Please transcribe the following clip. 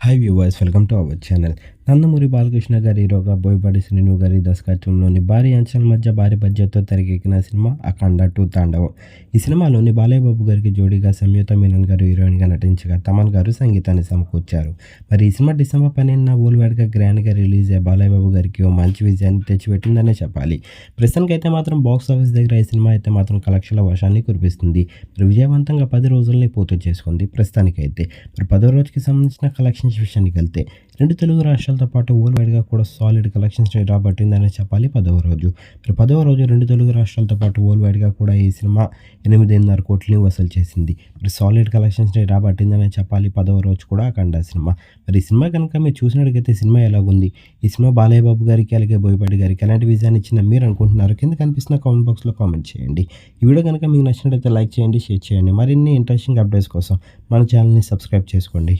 Hi viewers, welcome to our channel. Nandamuri Balakrishna గారి హీరోగా బోయపాటి శ్రీను గారి దర్శకత్వంలోని భారీ అంచనాల మధ్య భారీ బడ్జెట్తో తెరకెక్కిన సినిమా అఖండ 2 తాండవం. ఈ సినిమాలోని బాలయ్య బాబు గారికి జోడీగా సంయుక్త మీనన్ గారు హీరోయిన్గా నటించగా తమన్ గారు సంగీతాన్ని సమకూర్చారు. మరి ఈ సినిమా డిసెంబర్ 12న వరల్డ్ గ్రాండ్గా రిలీజ్ అయ్యే బాలయ్య బాబు గారికి ఓ మంచి విజయాన్ని తెచ్చిపెట్టిందనే చెప్పాలి. ప్రస్తుతానికైతే మాత్రం బాక్స్ ఆఫీస్ దగ్గర ఈ సినిమా అయితే మాత్రం కలెక్షన్ల వర్షాన్ని కురిపిస్తుంది. మరి విజయవంతంగా 10 రోజుల్ని పూర్తి చేసుకుంది. ప్రస్తుతానికైతే మరి 10వ రోజుకి సంబంధించిన కలెక్షన్స్ విషయానికి వెళ్తే 2 తెలుగు రాష్ట్రాలతో పాటు వరల్డ్ వైడ్గా కూడా సాలిడ్ కలెక్షన్స్ని రాబట్టిందని చెప్పాలి. 10వ రోజు మరి 10వ రోజు 2 తెలుగు రాష్ట్రాలతో పాటు వరల్డ్ వైడ్గా కూడా ఈ సినిమా 8.5 కోట్లని వసూలు చేసింది. మరి సాలిడ్ కలెక్షన్స్ని రాబట్టిందని చెప్పాలి. 10వ రోజు కూడా అఖండ సినిమా. మరి ఈ సినిమా కనుక మీరు చూసినట్టుగైతే సినిమా ఎలాగుంది, ఈ సినిమా బాలయ్య బాబు గారికి అలాగే బోయపాటి గారికి ఎలాంటి విజయాన్ని ఇచ్చిందని మీరు అనుకుంటున్నారు? కింద కనిపిస్తున్న కామెంట్ బాక్స్లో కామెంట్ చేయండి. ఈ వీడియో కనుక మీకు నచ్చినట్లయితే లైక్ చేయండి, షేర్ చేయండి. మరిన్ని ఇంట్రెస్టింగ్ అప్డేట్స్ కోసం మన ఛానల్ని సబ్స్క్రైబ్ చేసుకోండి.